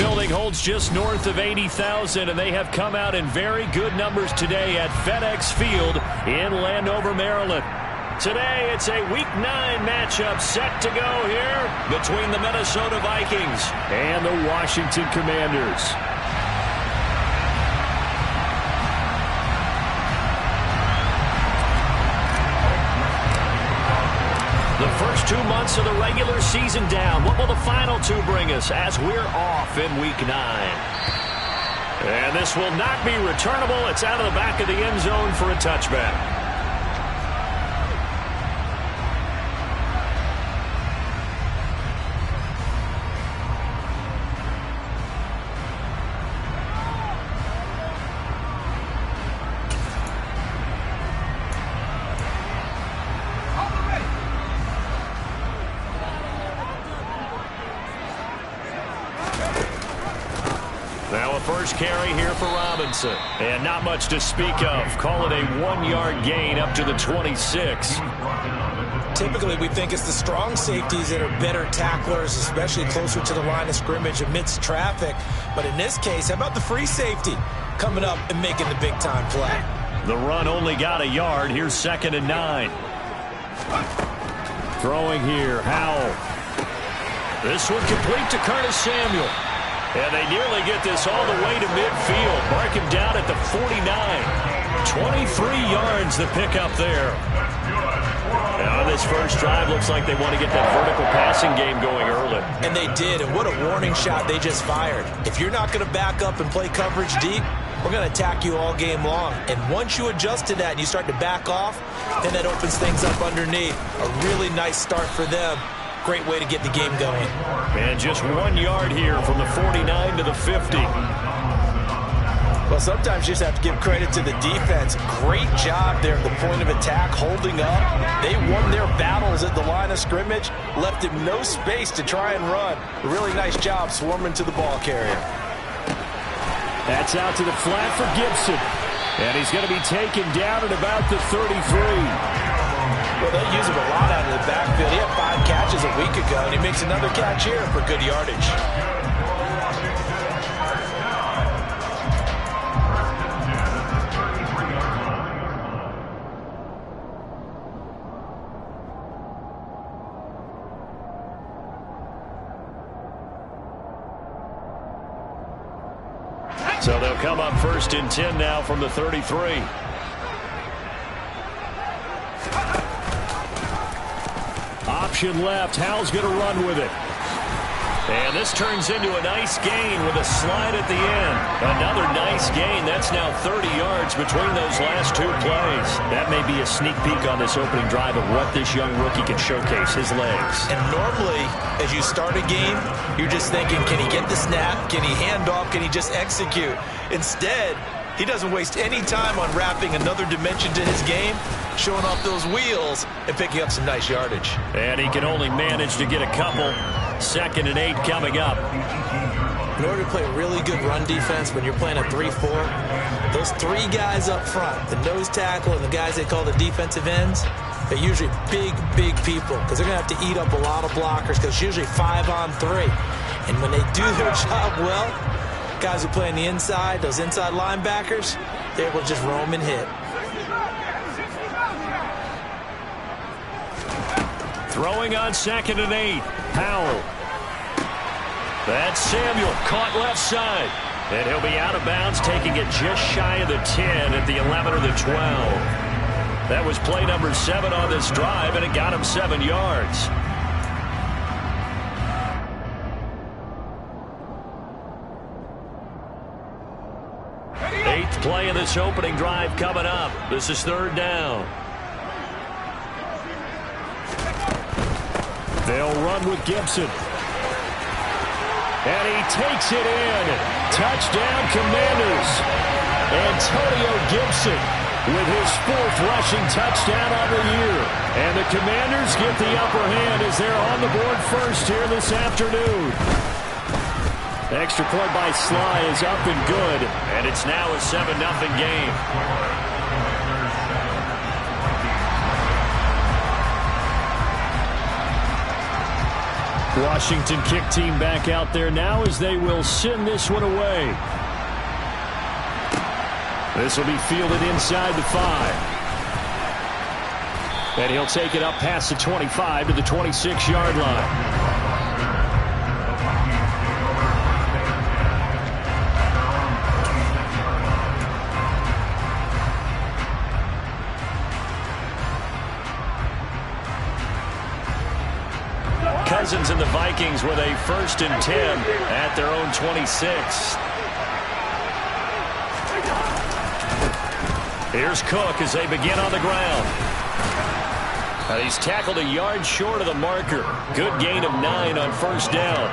building holds just north of 80,000, and they have come out in very good numbers today at FedEx Field in Landover, Maryland. Today, it's a Week 9 matchup set to go here between the Minnesota Vikings and the Washington Commanders. The first 2 months of the regular season down. What will the final 2 bring us as we're off in Week 9? And this will not be returnable. It's out of the back of the end zone for a touchback. Now a first carry here for Robinson. And not much to speak of. Call it a 1-yard gain up to the 26. Typically, we think it's the strong safeties that are better tacklers, especially closer to the line of scrimmage amidst traffic. But in this case, how about the free safety coming up and making the big-time play? The run only got a yard. Here's 2nd and 9. Throwing here, Howell. This one complete to Curtis Samuel. And they nearly get this all the way to midfield. Mark him down at the 49. 23 yards the pickup there. Now this first drive looks like they want to get that vertical passing game going early. And they did, and what a warning shot they just fired. If you're not going to back up and play coverage deep, we're going to attack you all game long. And once you adjust to that and you start to back off, then that opens things up underneath. A really nice start for them. Great way to get the game going. And just 1 yard here from the 49 to the 50. Well, sometimes you just have to give credit to the defense. Great job there at the point of attack, holding up. They won their battles at the line of scrimmage, left him no space to try and run. A really nice job swarming to the ball carrier. That's out to the flat for Gibson. And he's going to be taken down at about the 33. Well, they use him a lot out of the backfield. He had 5 catches a week ago, and he makes another catch here for good yardage. So they'll come up 1st and 10 now from the 33. Option left. Howell's going to run with it. And this turns into a nice gain with a slide at the end. Another nice gain. That's now 30 yards between those last 2 plays. That may be a sneak peek on this opening drive of what this young rookie can showcase, his legs. And normally, as you start a game, you're just thinking, can he get the snap? Can he hand off? Can he just execute? Instead, he doesn't waste any time on wrapping another dimension to his game, showing off those wheels and picking up some nice yardage. And he can only manage to get a couple. 2nd and 8 coming up. In order to play a really good run defense when you're playing a 3-4, those 3 guys up front, the nose tackle and the guys they call the defensive ends, they're usually big people because they're going to have to eat up a lot of blockers because it's usually 5 on 3. And when they do their job well, guys who play on the inside, those inside linebackers, they're able to just roam and hit. Throwing on 2nd and 8. Howell. That's Samuel, caught left side. And he'll be out of bounds, taking it just shy of the 10 at the 11 or the 12. That was play number 7 on this drive, and it got him 7 yards. Eighth play of this opening drive coming up. This is 3rd down. They'll run with Gibson. And he takes it in. Touchdown, Commanders. Antonio Gibson with his 4th rushing touchdown on the year. And the Commanders get the upper hand as they're on the board first here this afternoon. Extra point by Sly is up and good. And it's now a 7-0 game. Washington kick team back out there now as they will send this one away. This will be fielded inside the 5. And he'll take it up past the 25 to the 26-yard line. Cousins and the Vikings with a 1st and 10 at their own 26. Here's Cook as they begin on the ground. He's tackled a yard short of the marker. Good gain of 9 on 1st down.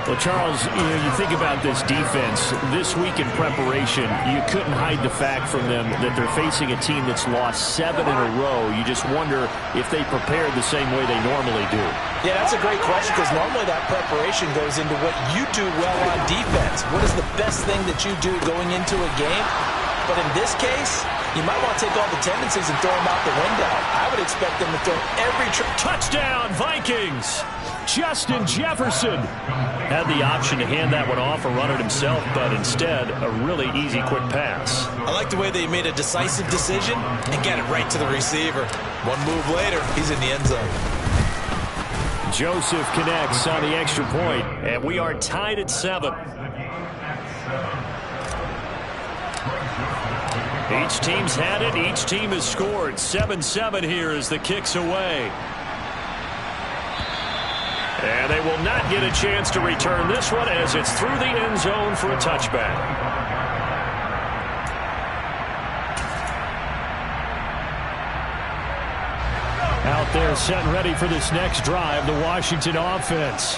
Well, Charles, you think about this defense. This week in preparation, you couldn't hide the fact from them that they're facing a team that's lost 7 in a row. You just wonder if they prepared the same way they normally do. Yeah, that's a great question because normally that preparation goes into what you do well on defense. What is the best thing that you do going into a game? But in this case, you might want to take all the tendencies and throw them out the window. I would expect them to throw every touchdown, Vikings! Justin Jefferson had the option to hand that one off or run it himself, but instead, a really easy, quick pass. I like the way they made a decisive decision and get it right to the receiver. One move later, he's in the end zone. Joseph connects on the extra point, and we are tied at 7. Each team's had it. Each team has scored. 7-7 here as the kick's away. And they will not get a chance to return this one as it's through the end zone for a touchback. Out there set and ready for this next drive, the Washington offense.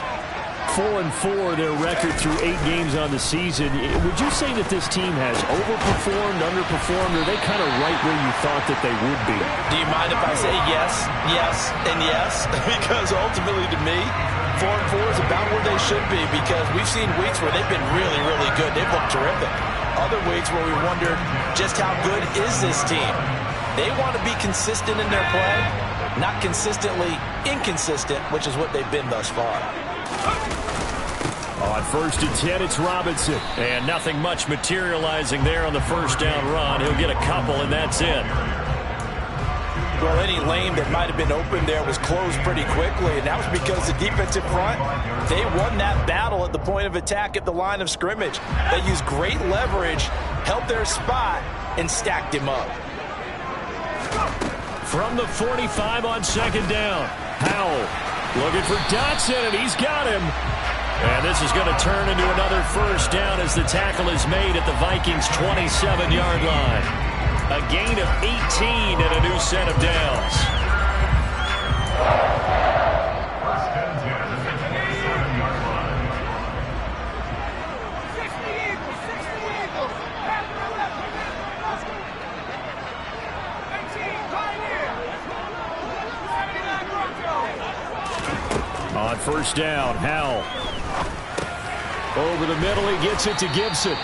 4-4 their record through 8 games on the season. Would you say that this team has overperformed, underperformed, or are they kind of right where you thought that they would be? Do you mind if I say yes, yes, and yes? Because ultimately to me, 4-4 is about where they should be because we've seen weeks where they've been really, really good. They've looked terrific. Other weeks where we wondered just how good is this team. They want to be consistent in their play, not consistently inconsistent, which is what they've been thus far. On 1st and 10, it's Robinson. And nothing much materializing there on the 1st down run. He'll get a couple, and that's it. Well, any lane that might have been open there was closed pretty quickly, and that was because the defensive front, they won that battle at the point of attack at the line of scrimmage. They used great leverage, held their spot, and stacked him up. From the 45 on 2nd down, Howell looking for Dotson, and he's got him. And this is going to turn into another 1st down as the tackle is made at the Vikings' 27-yard line. A gain of 18 and a new set of downs. On 1st down, Howell. Over the middle, he gets it to Gibson.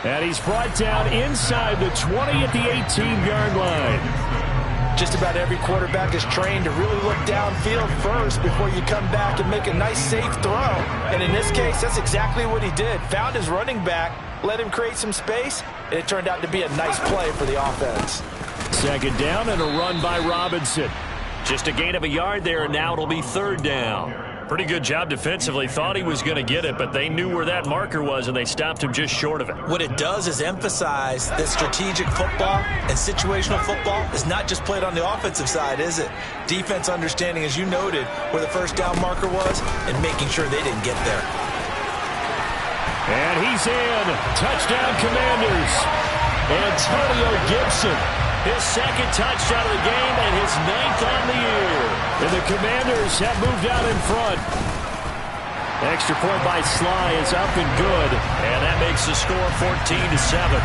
And he's brought down inside the 20 at the 18-yard line. Just about every quarterback is trained to really look downfield first before you come back and make a nice, safe throw. And in this case, that's exactly what he did. Found his running back, let him create some space, and it turned out to be a nice play for the offense. 2nd down and a run by Robinson. Just a gain of a yard there, and now it'll be 3rd down. Pretty good job defensively. Thought he was going to get it, but they knew where that marker was, and they stopped him just short of it. What it does is emphasize that strategic football and situational football is not just played on the offensive side, is it? Defense understanding, as you noted, where the 1st down marker was and making sure they didn't get there. And he's in. Touchdown, Commanders. Antonio Gibson. His 2nd touchdown of the game and his 9th on the year. And the Commanders have moved out in front. Extra point by Sly is up and good. And that makes the score 14-7.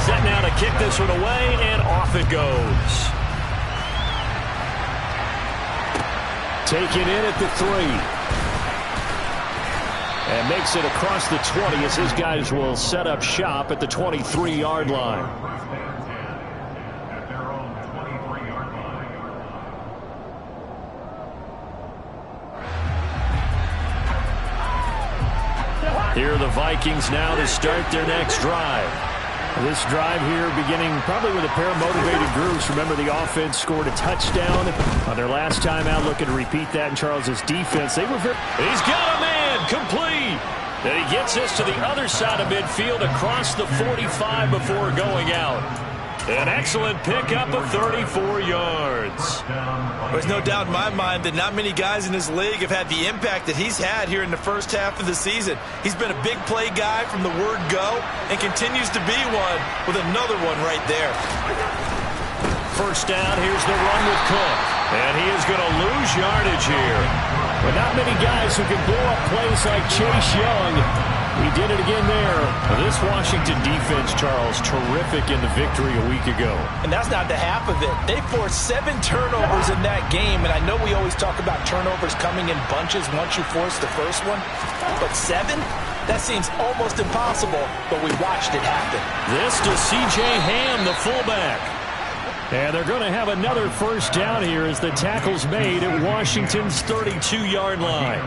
Set now to kick this one away, and off it goes. Taken in at the 3. And makes it across the 20 as his guys will set up shop at the 23-yard line. Here are the Vikings now to start their next drive. This drive here beginning probably with a pair of motivated groups. Remember, the offense scored a touchdown on their last time out. Looking to repeat that in Charles's defense. They were very... He's got a man complete. And he gets us to the other side of midfield across the 45 before going out. An excellent pickup of 34 yards. There's no doubt in my mind that not many guys in this league have had the impact that he's had here in the first half of the season. He's been a big play guy from the word go and continues to be one with another one right there. First down, here's the run with Cook. And he is going to lose yardage here. But not many guys who can blow up plays like Chase Young. He did it again there. This Washington defense, Charles, terrific in the victory a week ago. And that's not the half of it. They forced 7 turnovers in that game, and I know we always talk about turnovers coming in bunches once you force the first one. But 7? That seems almost impossible, but we watched it happen. This to C.J. Ham, the fullback. And they're going to have another first down here as the tackle's made at Washington's 32-yard line.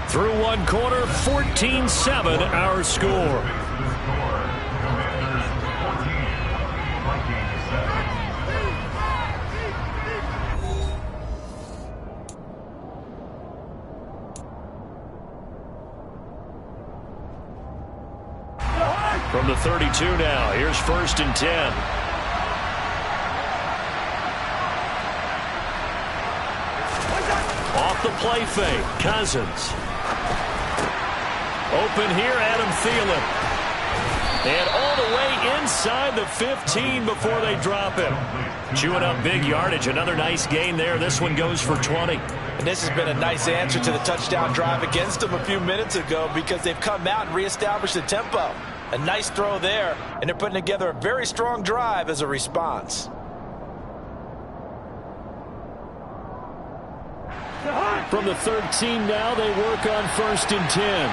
Through one quarter, 14-7 our score. From the 32 now, here's 1st and 10. Off the play fake, Cousins. Open here, Adam Thielen. And all the way inside the 15 before they drop him. Chewing up big yardage. Another nice gain there. This one goes for 20. And this has been a nice answer to the touchdown drive against them a few minutes ago because they've come out and reestablished the tempo. A nice throw there, and they're putting together a very strong drive as a response. From the 13 now, they work on 1st and 10.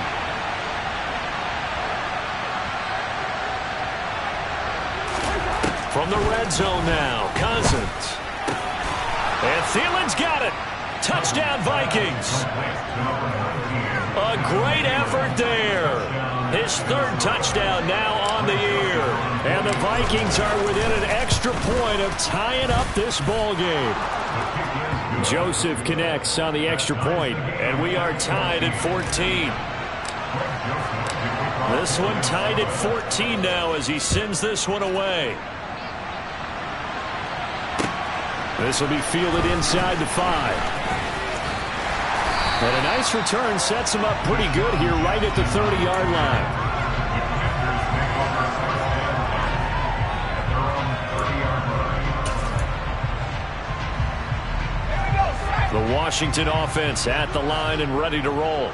From the red zone now, Cousins. And Thielen's got it. Touchdown, Vikings. A great effort there. His 3rd touchdown now on the year. And the Vikings are within an extra point of tying up this ball game. Joseph connects on the extra point, and we are tied at 14. This one tied at 14 now as he sends this one away. This will be fielded inside the 5. And a nice return sets him up pretty good here right at the 30-yard line. The Washington offense at the line and ready to roll.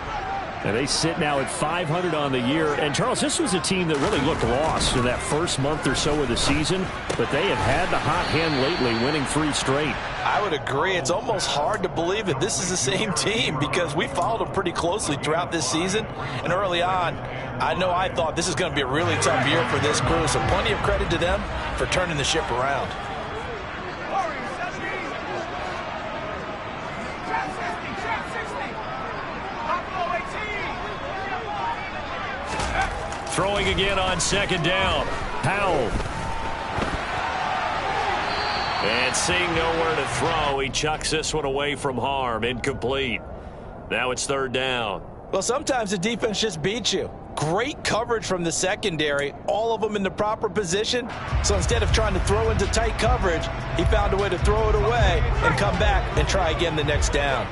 And they sit now at 500 on the year. And, Charles, this was a team that really looked lost in that first month or so of the season. But they have had the hot hand lately, winning 3 straight. I would agree. It's almost hard to believe that this is the same team because we followed them pretty closely throughout this season. And early on, I thought this is going to be a really tough year for this crew. So plenty of credit to them for turning the ship around. Throwing again on 2nd down. Powell. And seeing nowhere to throw, he chucks this one away from harm. Incomplete. Now it's 3rd down. Well, sometimes the defense just beats you. Great coverage from the secondary, all of them in the proper position. So instead of trying to throw into tight coverage, he found a way to throw it away and come back and try again the next down.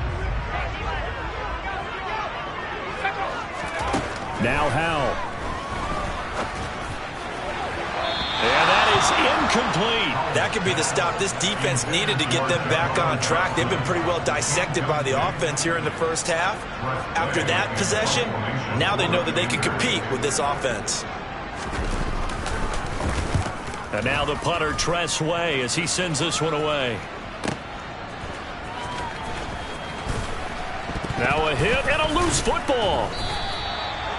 Now Howell. And that is incomplete. That could be the stop this defense needed to get them back on track. They've been pretty well dissected by the offense here in the first half. After that possession, now they know that they can compete with this offense. And now the punter, Tress Way, as he sends this one away. Now a hit and a loose football.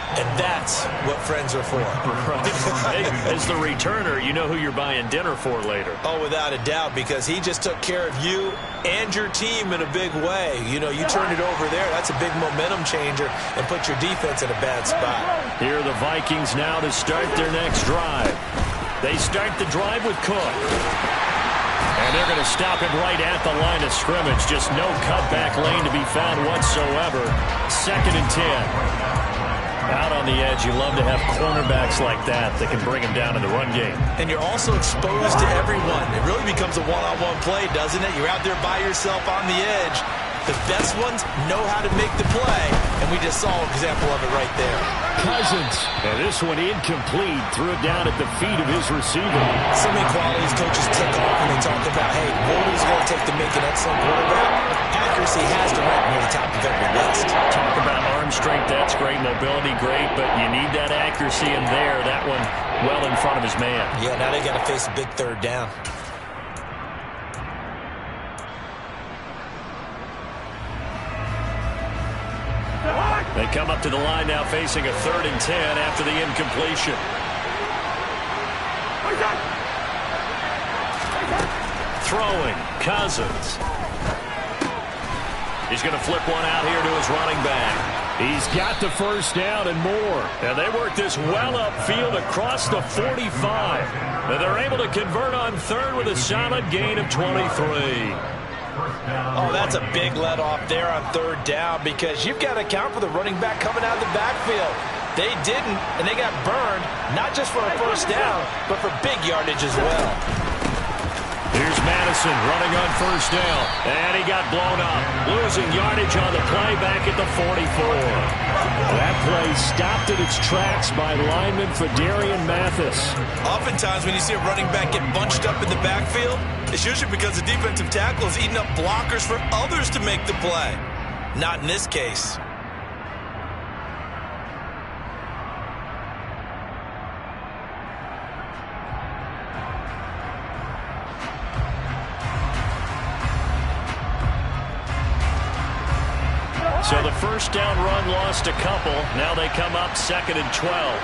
And that's what friends are for. Right. As the returner, you know who you're buying dinner for later. Oh, without a doubt, because he just took care of you and your team in a big way. You know, you turned it over there. That's a big momentum changer and put your defense in a bad spot. Here are the Vikings now to start their next drive. They start the drive with Cook. And they're going to stop him right at the line of scrimmage. Just no cutback lane to be found whatsoever. 2nd and 10. Out on the edge, you love to have cornerbacks like that can bring him down in the run game. And you're also exposed to everyone. It really becomes a one-on-one play, doesn't it? You're out there by yourself on the edge. The best ones know how to make the play, and we just saw an example of it right there. Cousins. And this one incomplete. Threw it down at the feet of his receiver. So many qualities coaches tick off when they talk about, hey, what is it going to take to make an excellent quarterback? Accuracy has to rank near the top of every list. Talk about arm strength, that's great. Mobility, great. But you need that accuracy in there. That one well in front of his man. Yeah, now they got to face a big 3rd down. They come up to the line now facing a 3rd and 10 after the incompletion. Throwing, Cousins. He's going to flip one out here to his running back. He's got the 1st down and more. And they work this well upfield across the 45. And they're able to convert on 3rd with a solid gain of 23. Oh, that's a big let off there on 3rd down because you've got to account for the running back coming out of the backfield. They didn't, and they got burned, not just for a 1st down, but for big yardage as well. Here's Madison running on 1st down, and he got blown up. Losing yardage on the play back at the 44. That play stopped in its tracks by lineman Fadarian Mathis. Oftentimes when you see a running back get bunched up in the backfield, it's usually because the defensive tackle is eating up blockers for others to make the play. Not in this case. So the 1st down run lost a couple. Now they come up 2nd and 12.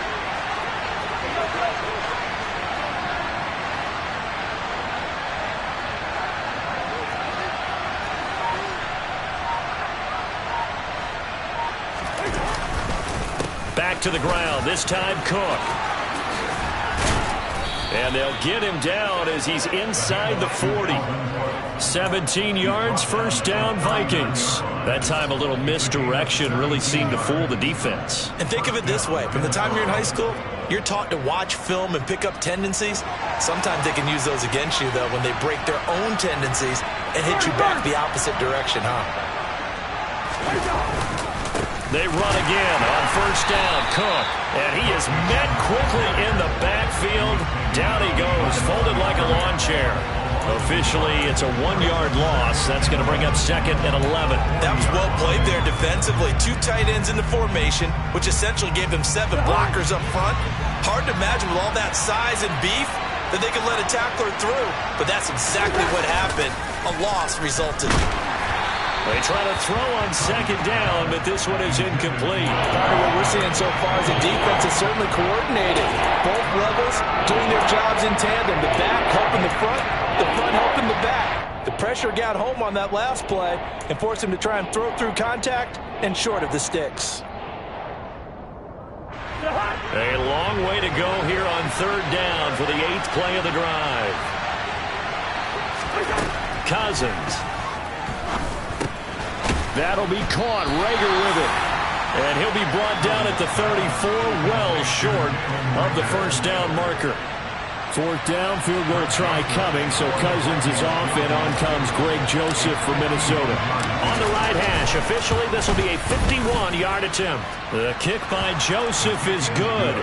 Back to the ground, this time Cook. And they'll get him down as he's inside the 40. 17 yards, 1st down, Vikings. That time a little misdirection really seemed to fool the defense. And think of it this way. From the time you're in high school, you're taught to watch film and pick up tendencies. Sometimes they can use those against you, though, when they break their own tendencies and hit you back the opposite direction, huh? They run again on 1st down, Cook. And he is met quickly in the backfield. Down he goes, folded like a lawn chair. Officially, it's a 1-yard loss. That's going to bring up 2nd and 11. That was well played there defensively. 2 tight ends in the formation, which essentially gave them 7 blockers up front. Hard to imagine with all that size and beef that they could let a tackler through. But that's exactly what happened. A loss resulted. They try to throw on 2nd down, but this one is incomplete. What we're seeing so far is the defense is certainly coordinated. Both levels doing their jobs in tandem. The back helping the front helping the back. The pressure got home on that last play and forced him to try and throw through contact and short of the sticks. A long way to go here on 3rd down for the 8th play of the drive. Cousins. That'll be caught. Rager with it. And he'll be brought down at the 34, well short of the 1st down marker. 4th down, field goal try coming, so Cousins is off, and on comes Greg Joseph for Minnesota. On the right hash, officially this will be a 51-yard attempt. The kick by Joseph is good.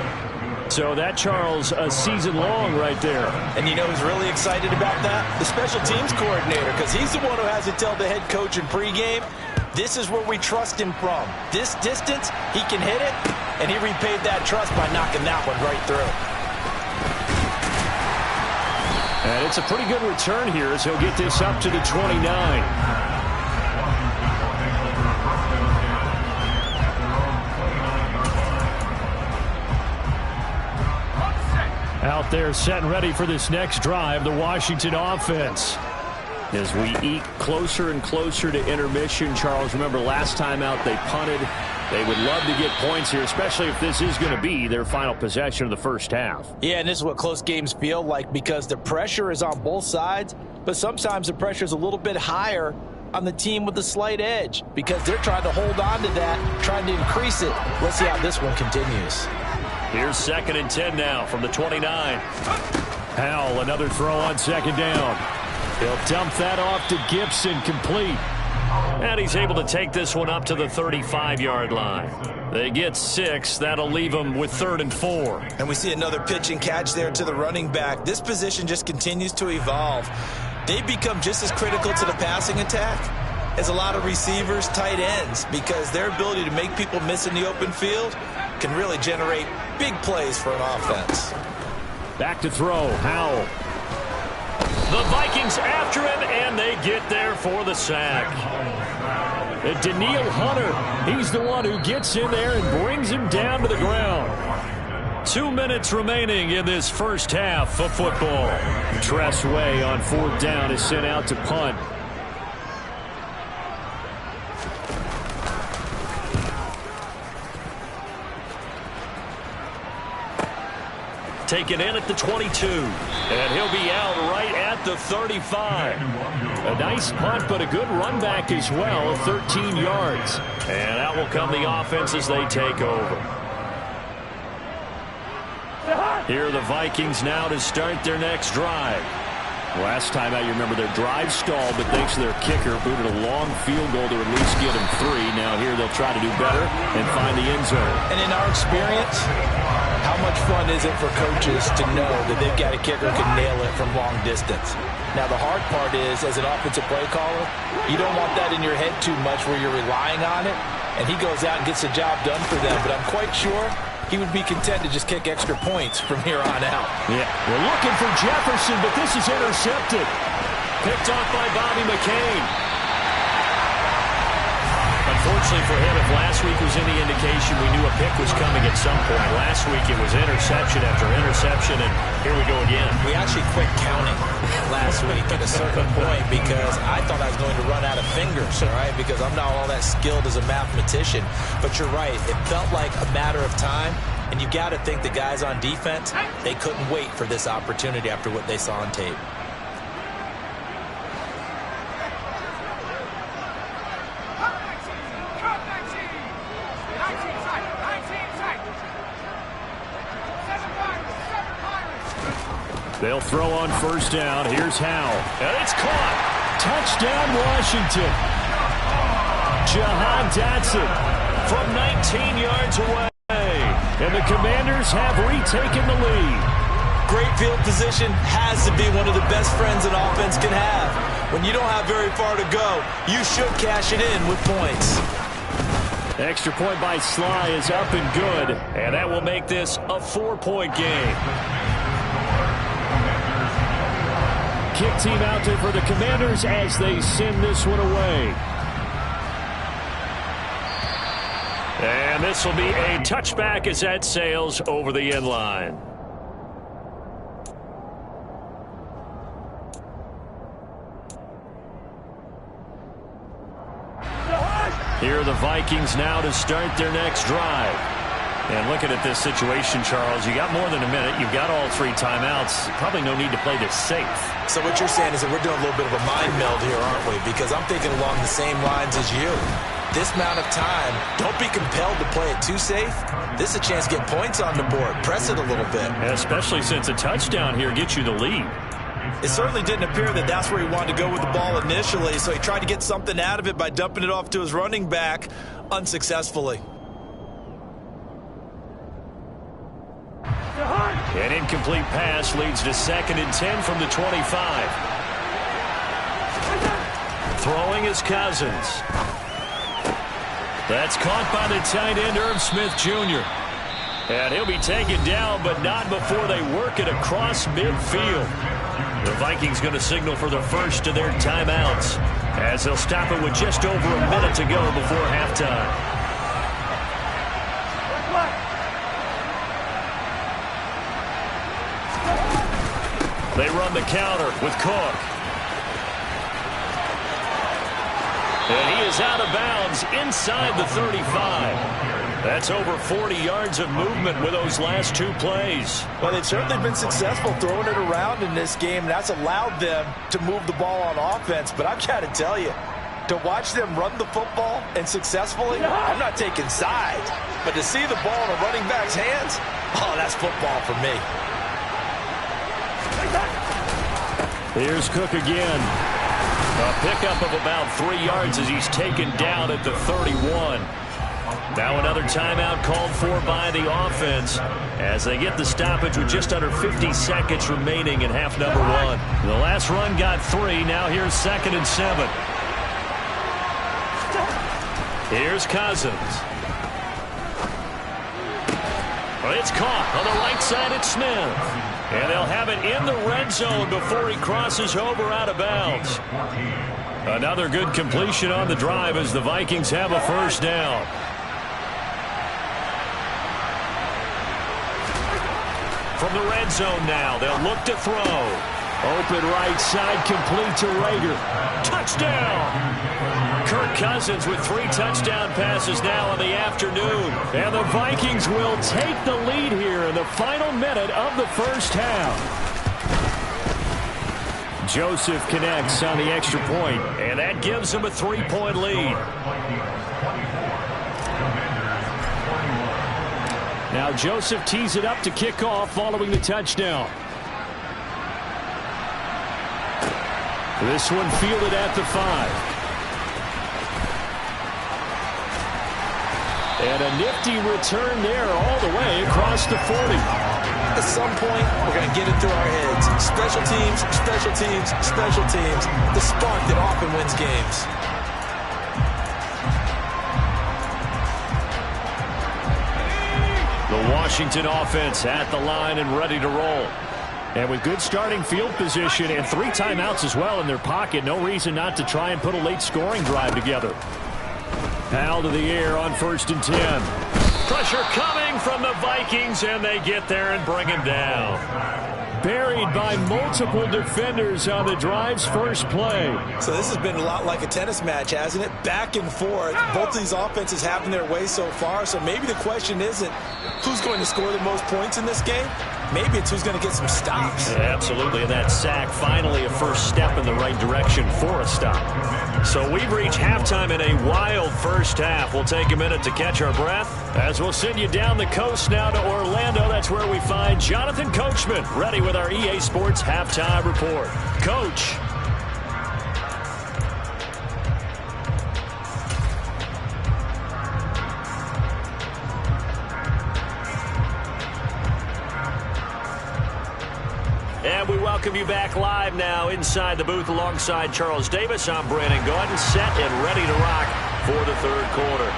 So that, Charles, a season long right there. And you know who's really excited about that? The special teams coordinator, because he's the one who has to tell the head coach in pregame, this is where we trust him from. This distance, he can hit it, and he repaid that trust by knocking that one right through. And it's a pretty good return here as he'll get this up to the 29. Out there set and ready for this next drive, the Washington offense. As we eke closer and closer to intermission, Charles, remember last time out they punted. They would love to get points here, especially if this is going to be their final possession of the first half. Yeah, and this is what close games feel like because the pressure is on both sides, but sometimes the pressure is a little bit higher on the team with the slight edge because they're trying to hold on to that, trying to increase it. Let's see how this one continues. Here's 2nd and 10 now from the 29. Howell, another throw on 2nd down. He'll dump that off to Gibson, complete. And he's able to take this one up to the 35-yard line. They get 6. That'll leave them with 3rd and 4. And we see another pitch and catch there to the running back. This position just continues to evolve. They become just as critical to the passing attack as a lot of receivers, tight ends, because their ability to make people miss in the open field can really generate big plays for an offense. Back to throw, Howell. The Vikings after him, and they get there for the sack. Daniil Hunter, he's the one who gets in there and brings him down to the ground. 2 minutes remaining in this first half of football. Tress Way on 4th down is sent out to punt. Taken in at the 22, and he'll be out right at the 35. A nice punt, but a good run back as well, 13 yards. And out will come the offense as they take over. Here are the Vikings now to start their next drive. Last time out, you remember their drive stalled, but thanks to their kicker, booted a long field goal to at least get them 3. Now here they'll try to do better and find the end zone. And in our experience, how much fun is it for coaches to know that they've got a kicker who can nail it from long distance? Now, the hard part is, as an offensive play caller, you don't want that in your head too much where you're relying on it, and he goes out and gets the job done for them. But I'm quite sure he would be content to just kick extra points from here on out. Yeah, we're looking for Jefferson, but this is intercepted. Picked off by Bobby McCain. Unfortunately for him, if last week was any indication, we knew a pick was coming at some point. Last week it was interception after interception, and here we go again. We actually quit counting last week at a certain point because I thought I was going to run out of fingers, all right, because I'm not all that skilled as a mathematician. But you're right. It felt like a matter of time, and you got to think the guys on defense, they couldn't wait for this opportunity after what they saw on tape. They'll throw on 1st down. Here's Howell. And it's caught. Touchdown, Washington. Jahan Dotson from 19 yards away. And the Commanders have retaken the lead. Great field position has to be one of the best friends an offense can have. When you don't have very far to go, you should cash it in with points. Extra point by Sly is up and good. And that will make this a 4-point game. Kick team out there for the Commanders as they send this one away. And this will be a touchback as that sails over the end line. Here are the Vikings now to start their next drive. And looking at this situation, Charles, you got more than a minute. You've got all 3 timeouts. Probably no need to play this safe. So what you're saying is that we're doing a little bit of a mind meld here, aren't we? Because I'm thinking along the same lines as you. This amount of time, don't be compelled to play it too safe. This is a chance to get points on the board. Press it a little bit. Especially since a touchdown here gets you the lead. It certainly didn't appear that that's where he wanted to go with the ball initially, so he tried to get something out of it by dumping it off to his running back unsuccessfully. An incomplete pass leads to 2nd and 10 from the 25. Throwing is Cousins. That's caught by the tight end, Irv Smith Jr. And he'll be taken down, but not before they work it across midfield. The Vikings going to signal for the first of their timeouts as they'll stop it with just over a minute to go before halftime. They run the counter with Cook. And he is out of bounds inside the 35. That's over 40 yards of movement with those last two plays. Well, they've certainly been successful throwing it around in this game. That's allowed them to move the ball on offense. But I've got to tell you, to watch them run the football and successfully, I'm not taking sides. But to see the ball in a running back's hands, oh, that's football for me. Here's Cook again. A pickup of about 3 yards as he's taken down at the 31. Now another timeout called for by the offense as they get the stoppage with just under 50 seconds remaining in half number one. The last run got 3. Now here's 2nd and 7. Here's Cousins. It's caught on the right side at Smith. And they'll have it in the red zone before he crosses over out of bounds. Another good completion on the drive as the Vikings have a first down. From the red zone now, they'll look to throw. Open right side, complete to Rager. Touchdown! Kirk Cousins with 3 touchdown passes now in the afternoon. And the Vikings will take the lead here in the final minute of the first half. Joseph connects on the extra point, and that gives them a 3-point lead. Now Joseph tees it up to kick off following the touchdown. This one fielded at the 5. And a nifty return there all the way across the 40. At some point, we're going to get it through our heads. Special teams, special teams, special teams. The spark that often wins games. The Washington offense at the line and ready to roll. And with good starting field position and 3 timeouts as well in their pocket, no reason not to try and put a late scoring drive together. Powell to the air on 1st and 10. Pressure coming from the Vikings, and they get there and bring him down. Buried by multiple defenders on the drive's first play. So this has been a lot like a tennis match, hasn't it? Back and forth. Both of these offenses having their way so far. So maybe the question isn't who's going to score the most points in this game. Maybe it's who's going to get some stops. Yeah, absolutely. And that sack, finally a first step in the right direction for a stop. So we've reached halftime in a wild first half. We'll take a minute to catch our breath as we'll send you down the coast now to Orlando. That's where we find Jonathan Coachman, ready with our EA Sports Halftime Report. Coach. And we welcome you back live now inside the booth alongside Charles Davis. I'm Brandon Gordon, set and ready to rock for the third quarter.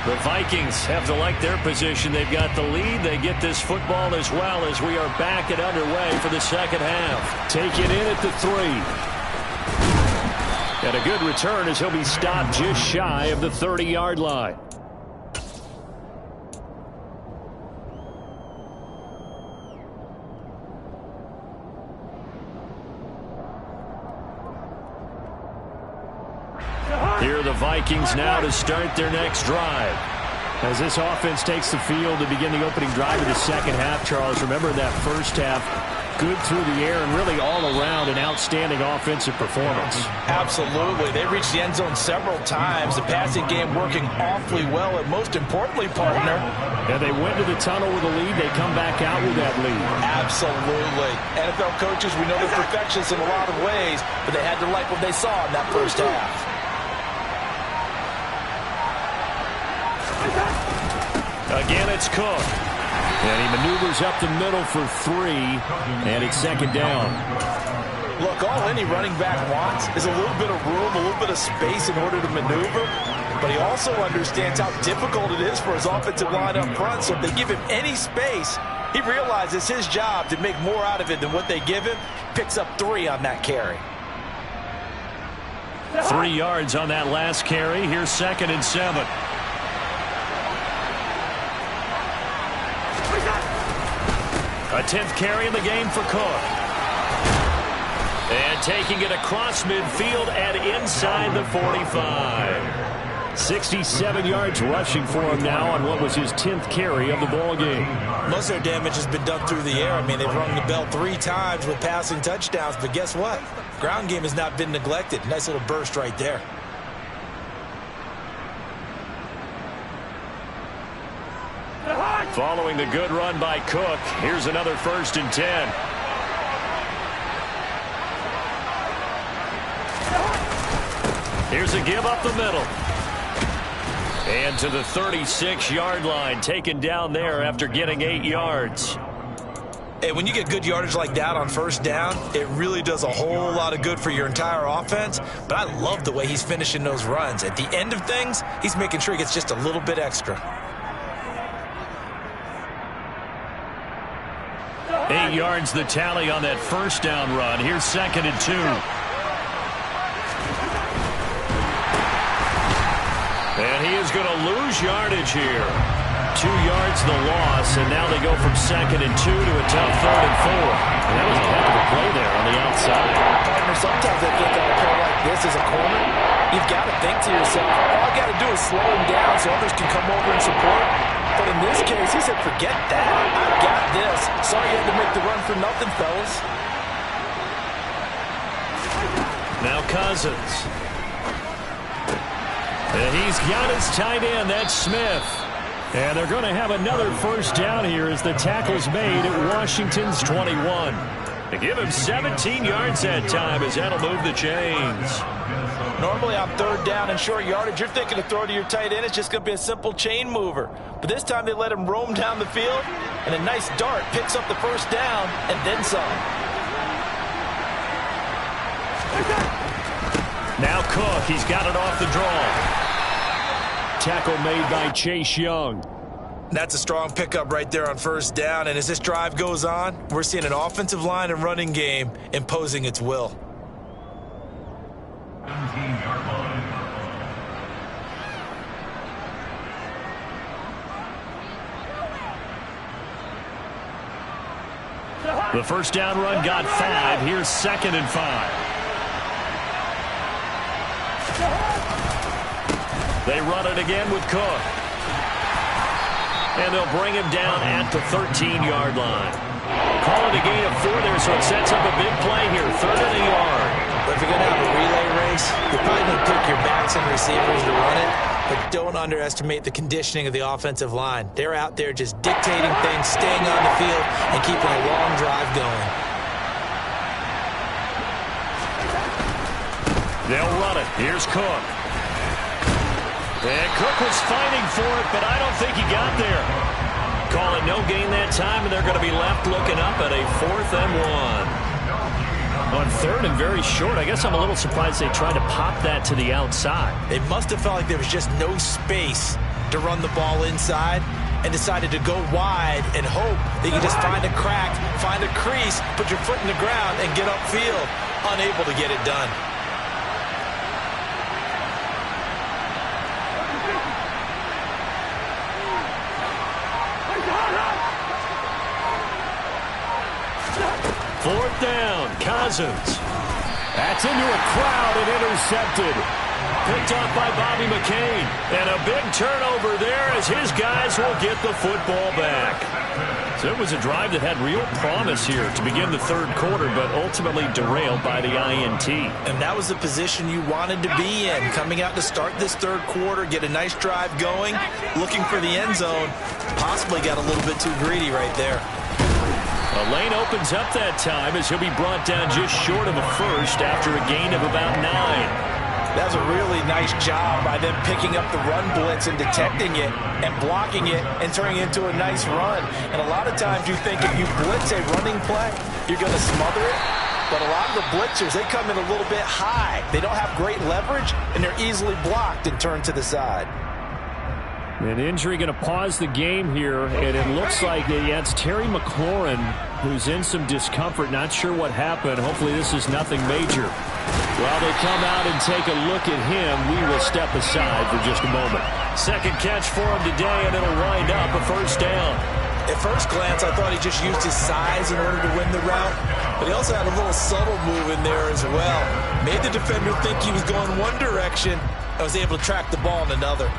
The Vikings have to like their position. They've got the lead. They get this football as well as we are back and underway for the second half. Take it in at the 3. And a good return as he'll be stopped just shy of the 30-yard line. Here are the Vikings now to start their next drive. As this offense takes the field to begin the opening drive of the second half, Charles, remember that first half, good through the air and really all around an outstanding offensive performance. Absolutely. They reached the end zone several times. The passing game working awfully well, and most importantly, partner. And they went to the tunnel with a lead. They come back out with that lead. Absolutely. NFL coaches, we know they're perfectionists in a lot of ways, but they had to like what they saw in that first half. Again, it's Cook. And he maneuvers up the middle for 3, and it's second down. Look, all any running back wants is a little bit of room, a little bit of space in order to maneuver. But he also understands how difficult it is for his offensive line up front. So if they give him any space, he realizes his job to make more out of it than what they give him. Picks up 3 on that carry. 3 yards on that last carry. Here's 2nd and 7. A 10th carry in the game for Cook. And taking it across midfield and inside the 45. 67 yards rushing for him now on what was his 10th carry of the ball game. Most of their damage has been done through the air. I mean, they've rung the bell 3 times with passing touchdowns, but guess what? Ground game has not been neglected. Nice little burst right there. Following the good run by Cook, here's another 1st and 10. Here's a give up the middle. And to the 36-yard line, taken down there after getting 8 yards. Hey, when you get good yardage like that on 1st down, it really does a whole lot of good for your entire offense. But I love the way he's finishing those runs. At the end of things, he's making sure he gets just a little bit extra. 8 yards the tally on that 1st down run. Here's 2nd and 2. And he is going to lose yardage here. 2 yards the loss, and now they go from 2nd and 2 to a tough 3rd and 4. And that was a heck of a play there on the outside. Partner, sometimes I think on a play like this as a corner, you've got to think to yourself, all I got to do is slow him down so others can come over and support. But in this case, he said, forget that. I've got this. Sorry you had to make the run for nothing, fellas. Now Cousins. And he's got his tight end. That's Smith. And they're going to have another 1st down here as the tackle's made at Washington's 21. They give him 17 yards that time as that'll move the chains. Normally on 3rd down and short yardage, you're thinking to throw to your tight end. It's just going to be a simple chain mover. But this time they let him roam down the field, and a nice dart picks up the 1st down and then some. Now Cook, he's got it off the draw. Tackle made by Chase Young. That's a strong pickup right there on 1st down, and as this drive goes on, we're seeing an offensive line and running game imposing its will. The 1st down run got 5. Here's 2nd and 5. They run it again with Cook. And they'll bring him down at the 13-yard line. Call it a gain of 4 there, so it sets up a big play here. 3rd and a yard. But if you're going to have a relay race, you're probably going to pick your backs and receivers to run it. But don't underestimate the conditioning of the offensive line. They're out there just dictating things, staying on the field, and keeping a long drive going. They'll run it. Here's Cook. And Cook was fighting for it, but I don't think he got there. Call it no gain that time, and they're going to be left looking up at a 4th and 1. On 3rd and very short, I guess I'm a little surprised they tried to pop that to the outside. They must have felt like there was just no space to run the ball inside and decided to go wide and hope that you can just find a crack, find a crease, put your foot in the ground, and get upfield. Unable to get it done. Fourth down, Cousins. That's into a crowd and intercepted. Picked off by Bobby McCain. And a big turnover there as his guys will get the football back. So it was a drive that had real promise here to begin the 3rd quarter, but ultimately derailed by the INT. And that was the position you wanted to be in. Coming out to start this 3rd quarter, get a nice drive going, looking for the end zone. Possibly got a little bit too greedy right there. A lane opens up that time as he'll be brought down just short of a 1st after a gain of about 9. That was a really nice job by them picking up the run blitz and detecting it and blocking it and turning it into a nice run. And a lot of times you think if you blitz a running play, you're going to smother it. But a lot of the blitzers, they come in a little bit high. They don't have great leverage, and they're easily blocked and turned to the side. An injury going to pause the game here, and it looks like it's Terry McLaurin who's in some discomfort. Not sure what happened. Hopefully this is nothing major. While they come out and take a look at him, we will step aside for just a moment. Second catch for him today, and it'll wind up a 1st down. At first glance, I thought he just used his size in order to win the route, but he also had a little subtle move in there as well. Made the defender think he was going one direction and was able to track the ball in another.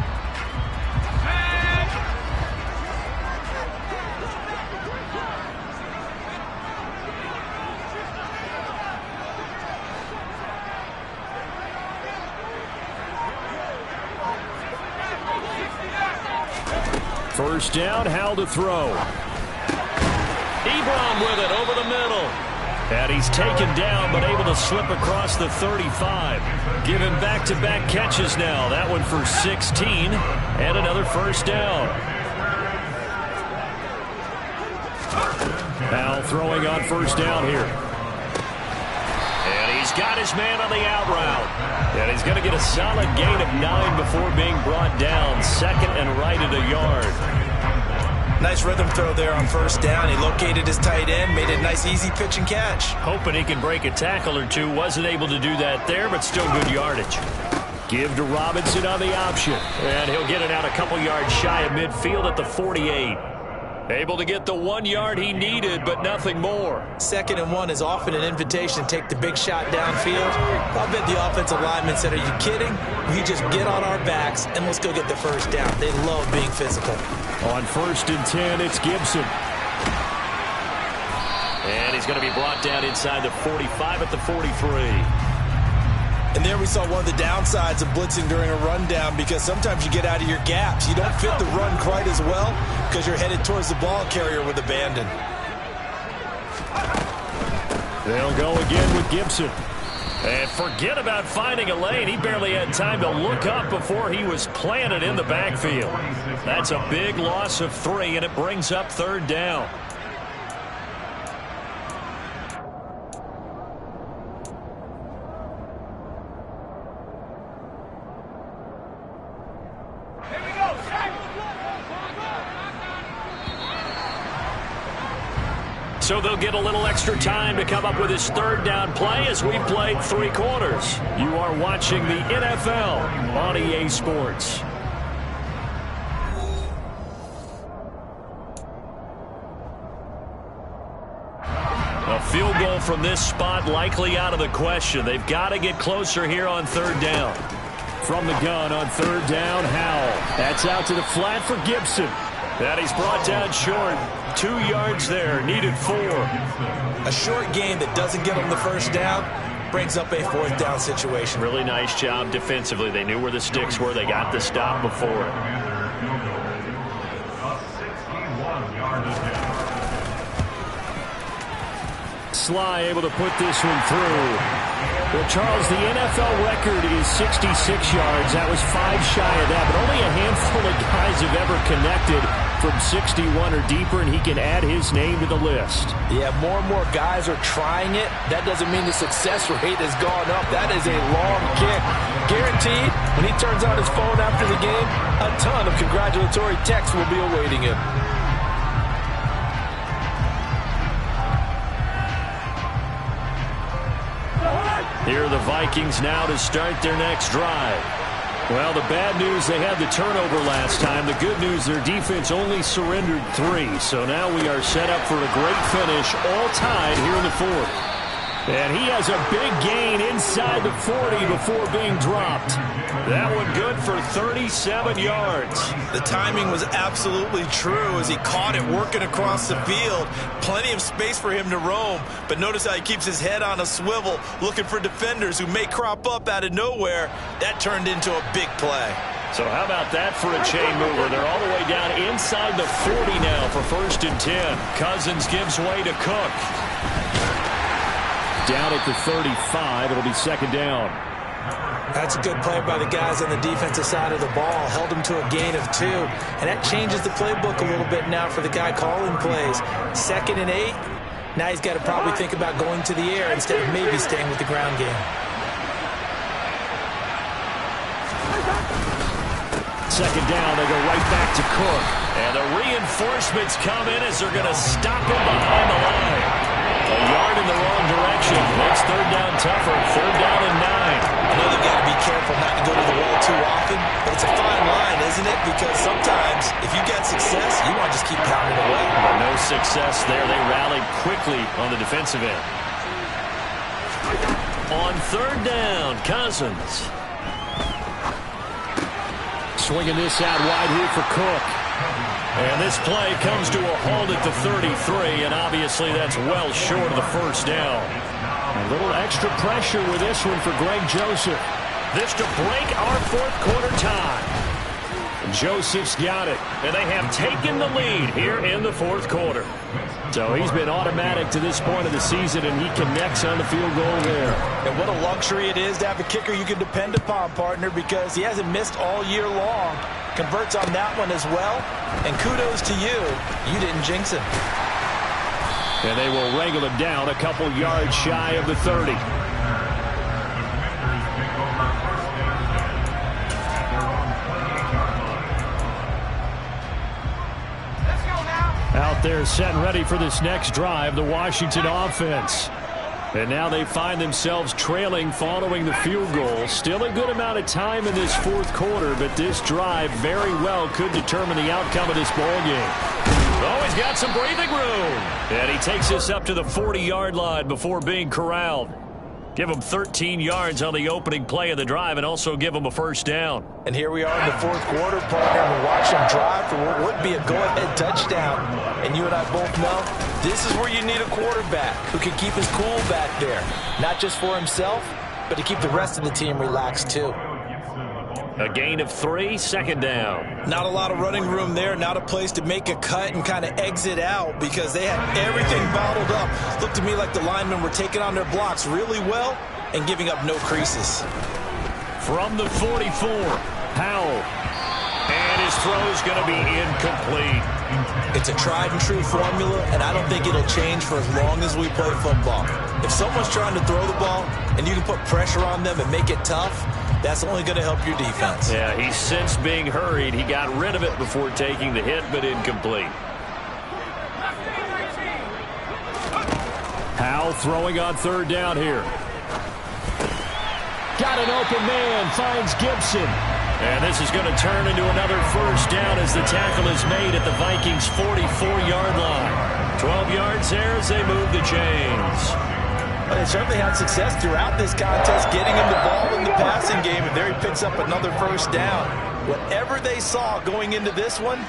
First down, Howell to throw. Ebron with it over the middle. And he's taken down, but able to slip across the 35. Giving back-to-back catches now. That one for 16, and another first down. Howell throwing on first down here. And he's got his man on the out route. And he's going to get a solid gain of 9 before being brought down. Second and right at a yard. Nice rhythm throw there on first down. He located his tight end, made it a nice easy pitch and catch. Hoping he can break a tackle or two. Wasn't able to do that there, but still good yardage. Give to Robinson on the option. And he'll get it out a couple yards shy of midfield at the 48. Able to get the 1 yard he needed, but nothing more. 2nd and 1 is often an invitation to take the big shot downfield. I bet the offensive lineman said, are you kidding? We just get on our backs and let's go get the first down. They love being physical. On 1st and 10, it's Gibson. And he's going to be brought down inside the 45 at the 43. And there we saw one of the downsides of blitzing during a rundown, because sometimes you get out of your gaps. You don't fit the run quite as well because you're headed towards the ball carrier with abandon. They'll go again with Gibson. And forget about finding a lane. He barely had time to look up before he was planted in the backfield. That's a big loss of 3, and it brings up 3rd down. So they'll get a little extra time to come up with his 3rd down play as we played 3 quarters. You are watching the NFL on EA Sports. A field goal from this spot likely out of the question. They've got to get closer here on 3rd down. From the gun on 3rd down, Howell. That's out to the flat for Gibson. And he's brought down short. 2 yards there, needed 4. A short gain that doesn't get him the first down brings up a 4th down situation. Really nice job defensively. They knew where the sticks were. They got the stop before. Sly able to put this one through. Well, Charles, the NFL record is 66 yards. That was 5 shy of that, but only a handful of guys have ever connected from 61 or deeper, and he can add his name to the list. Yeah, more and more guys are trying it. That doesn't mean the success rate has gone up. That is a long kick. Guaranteed, when he turns on his phone after the game, a ton of congratulatory texts will be awaiting him. Here are the Vikings now to start their next drive. Well, the bad news, they had the turnover last time. The good news, their defense only surrendered 3. So now we are set up for a great finish, all tied here in the 4th. And he has a big gain inside the 40 before being dropped. That one good for 37 yards. The timing was absolutely true as he caught it working across the field. Plenty of space for him to roam, but notice how he keeps his head on a swivel looking for defenders who may crop up out of nowhere. That turned into a big play. So how about that for a chain mover? They're all the way down inside the 40 now for 1st and 10. Cousins gives way to Cook. Down at the 35, it'll be 2nd down. That's a good play by the guys on the defensive side of the ball. Held him to a gain of 2. And that changes the playbook a little bit now for the guy calling plays. 2nd and 8. Now he's got to probably think about going to the air instead of maybe staying with the ground game. 2nd down, they go right back to Cook. And the reinforcements come in as they're going to stop him behind the line. A yard in the wrong direction. Makes 3rd down tougher. 3rd down and 9. I know they've got to be careful not to go to the wall too often, but it's a fine line, isn't it? Because sometimes, if you get success, you want to just keep pounding away. success there. They rallied quickly on the defensive end. On third down, Cousins. Swinging this out wide here for Cook. And this play comes to a halt at the 33, and obviously that's well short of the first down. A little extra pressure with this one for Greg Joseph. This to break our fourth quarter tie. Joseph's got it, and they have taken the lead here in the fourth quarter. So he's been automatic to this point of the season, and he connects on the field goal there. And what a luxury it is to have a kicker you can depend upon, partner, because he hasn't missed all year long. Converts on that one as well, and kudos to you. You didn't jinx him. And they will wrangle him down a couple yards shy of the 30. Out there set and ready for this next drive, the Washington offense. And now they find themselves trailing following the field goal. Still a good amount of time in this fourth quarter, but this drive very well could determine the outcome of this ball game. Oh, he's got some breathing room. And he takes us up to the 40-yard line before being corralled. Give him 13 yards on the opening play of the drive and also give him a first down. And here we are in the fourth quarter, partner, and we watch him drive for what would be a go-ahead touchdown. And you and I both know this is where you need a quarterback who can keep his cool back there. Not just for himself, but to keep the rest of the team relaxed too. A gain of 3, second down. Not a lot of running room there, not a place to make a cut and kind of exit out because they had everything bottled up. Looked to me like the linemen were taking on their blocks really well and giving up no creases. From the 44, Powell. And his throw is going to be incomplete. It's a tried and true formula, and I don't think it'll change for as long as we play football. If someone's trying to throw the ball and you can put pressure on them and make it tough, that's only going to help your defense. Yeah, he's since being hurried. He got rid of it before taking the hit, but incomplete. Powell throwing on third down here. Got an open man, finds Gibson. And this is going to turn into another first down as the tackle is made at the Vikings' 44-yard line. 12 yards there as they move the chains. Well, they certainly had success throughout this contest getting him the ball in the passing game, and there he picks up another first down. Whatever they saw going into this one,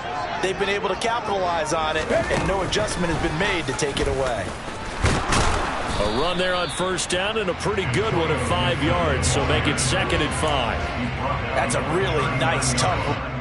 they've been able to capitalize on it, and no adjustment has been made to take it away. A run there on first down and a pretty good one at 5 yards, so make it 2nd and 5. That's a really nice, tough.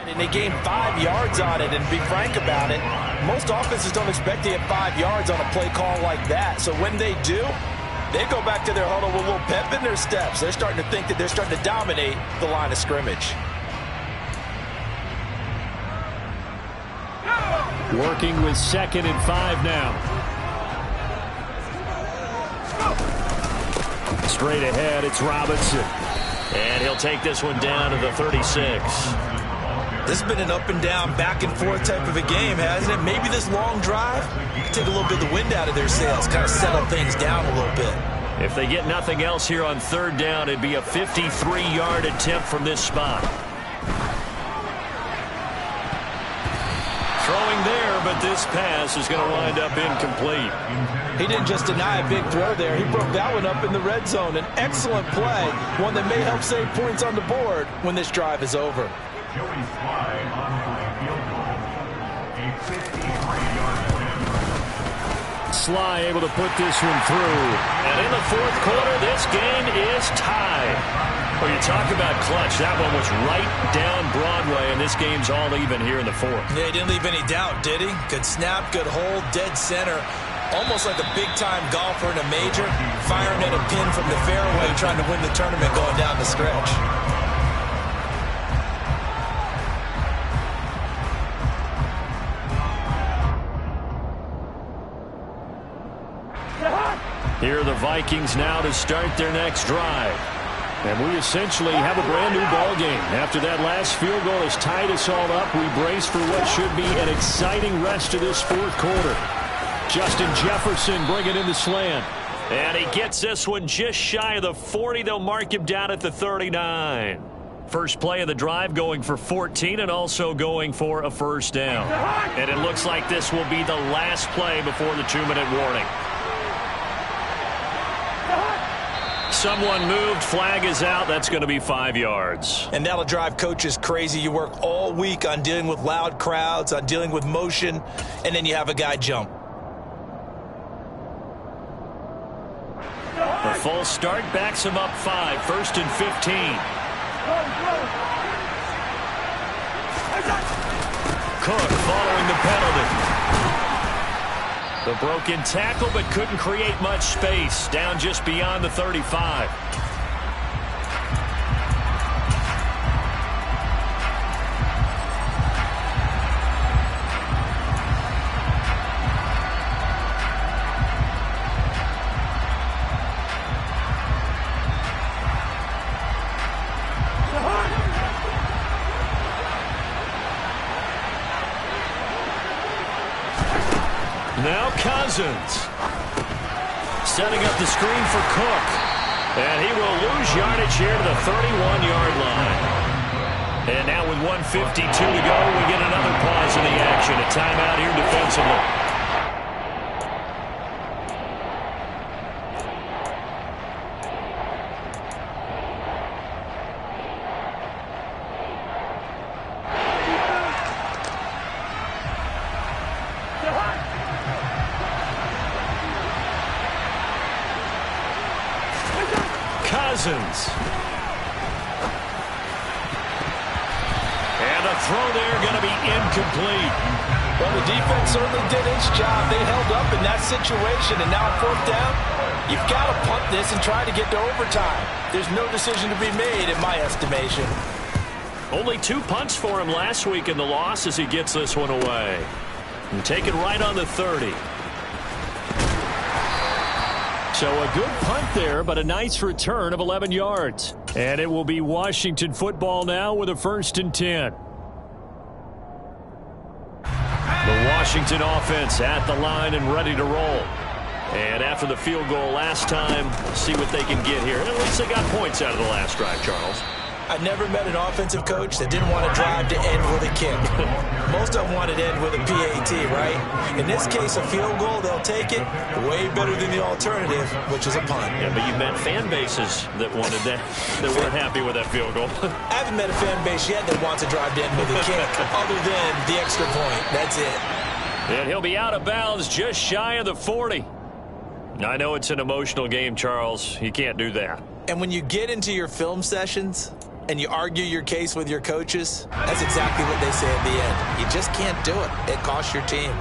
And they gained 5 yards on it, and to be frank about it, most offenses don't expect to get 5 yards on a play call like that. So when they do, they go back to their huddle with a little pep in their steps. They're starting to think that they're starting to dominate the line of scrimmage. Working with 2nd and 5 now. Straight ahead, it's Robinson. And he'll take this one down to the 36. This has been an up and down, back and forth type of a game, hasn't it? Maybe this long drive take a little bit of the wind out of their sails, kind of settle things down a little bit. If they get nothing else here on third down, it'd be a 53-yard attempt from this spot. Throwing there, but this pass is going to wind up incomplete. He didn't just deny a big throw there. He broke that one up in the red zone. An excellent play, one that may help save points on the board when this drive is over. Sly able to put this one through. And in the fourth quarter, this game is tied. Well, you talk about clutch. That one was right down Broadway, and this game's all even here in the fourth. Yeah, he didn't leave any doubt, did he? Good snap, good hold, dead center. Almost like a big-time golfer in a major, firing at a pin from the fairway, trying to win the tournament going down the stretch. Here are the Vikings now to start their next drive. And we essentially have a brand new ball game. After that last field goal has tied us all up, we brace for what should be an exciting rest of this fourth quarter. Justin Jefferson bringing in the slant. And he gets this one just shy of the 40. They'll mark him down at the 39. First play of the drive going for 14 and also going for a first down. And it looks like this will be the last play before the 2-minute warning. Someone moved. Flag is out. That's going to be 5 yards. And that'll drive coaches crazy. You work all week on dealing with loud crowds, on dealing with motion, and then you have a guy jump. The full start backs him up 5. First and 15. Cook following the penalty. The broken tackle, but couldn't create much space. Down just beyond the 35. Now Cousins. Setting up the screen for Cook. And he will lose yardage here to the 31-yard line. And now with 1:52 to go, we get another pause in the action. A timeout here defensively. Cousins. And the throw there going to be incomplete. Well, the defense certainly did its job. They held up in that situation, and now 4th down, you've got to punt this and try to get to overtime. There's no decision to be made in my estimation. Only 2 punts for him last week in the loss as he gets this one away. And take it right on the 30. So a good punt there, but a nice return of 11 yards. And it will be Washington football now with a 1st and 10. The Washington offense at the line and ready to roll. And after the field goal last time, see what they can get here. And at least they got points out of the last drive, Charles. I never met an offensive coach that didn't want to drive to end with a kick. Most of them wanted to end with a PAT, right? In this case, a field goal, they'll take it. Way better than the alternative, which is a punt. Yeah, but you met fan bases that wanted that, that weren't happy with that field goal. I haven't met a fan base yet that wants to drive to end with a kick, other than the extra point. That's it. And he'll be out of bounds just shy of the 40. I know it's an emotional game, Charles. You can't do that. And when you get into your film sessions and you argue your case with your coaches, that's exactly what they say at the end. You just can't do it. It costs your team.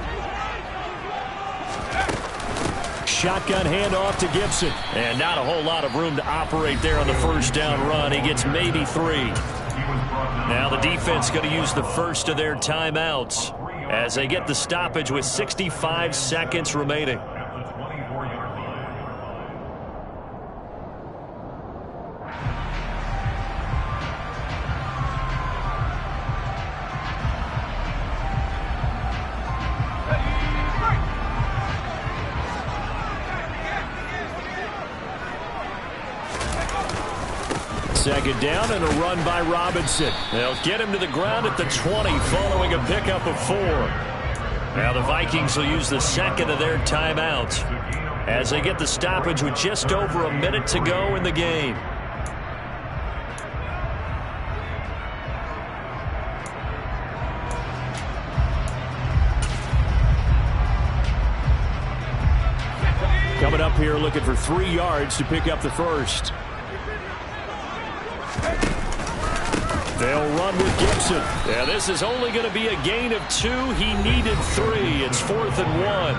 Shotgun handoff to Gibson. And not a whole lot of room to operate there on the first down run. He gets maybe 3. Now the defense going to use the first of their timeouts as they get the stoppage with 65 seconds remaining. Second down and a run by Robinson. They'll get him to the ground at the 20 following a pickup of 4. Now the Vikings will use the second of their timeouts as they get the stoppage with just over a minute to go in the game. Coming up here looking for 3 yards to pick up the first. They'll run with Gibson. Yeah, this is only going to be a gain of 2. He needed 3. It's 4th and 1.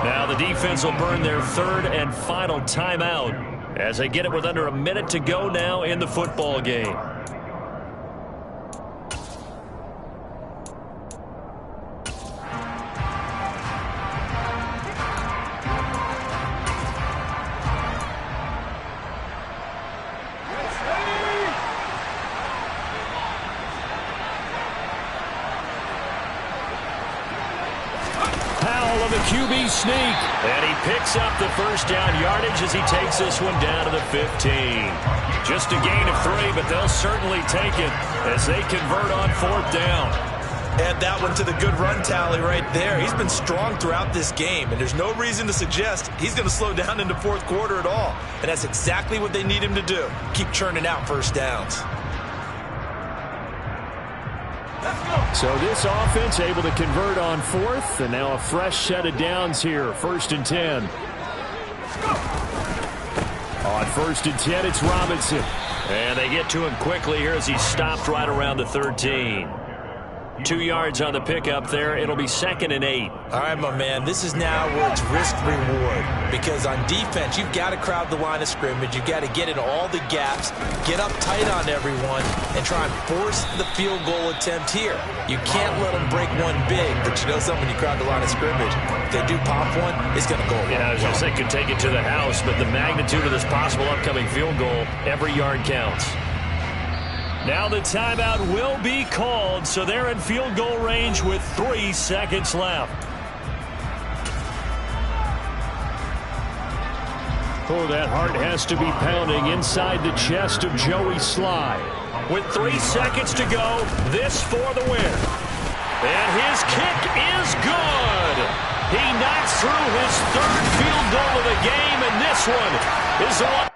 Now the defense will burn their third and final timeout as they get it with under a minute to go now in the football game. QB sneak, and he picks up the first down yardage as he takes this one down to the 15. Just a gain of 3, but they'll certainly take it as they convert on 4th down. Add that one to the good run tally right there. He's been strong throughout this game, and there's no reason to suggest he's going to slow down into 4th quarter at all. And that's exactly what they need him to do. Keep churning out first downs. So this offense able to convert on 4th, and now a fresh set of downs here. 1st and 10. On 1st and 10, it's Robinson. And they get to him quickly here as he's stopped right around the 13. 2 yards on the pickup there. It'll be 2nd and 8. All right, my man, this is now where it's risk-reward. Because on defense, you've got to crowd the line of scrimmage. You've got to get in all the gaps, get up tight on everyone, and try and force the field goal attempt here. You can't let them break one big, but you know something, when you crowd the line of scrimmage, if they do pop one, it's going to go away. Yeah, I was going to say, could take it to the house, but the magnitude of this possible upcoming field goal, every yard counts. Now the timeout will be called, so they're in field goal range with 3 seconds left. Oh, that heart has to be pounding inside the chest of Joey Sly. With 3 seconds to go, this for the win. And his kick is good. He knocks through his 3rd field goal of the game, and this one is the one.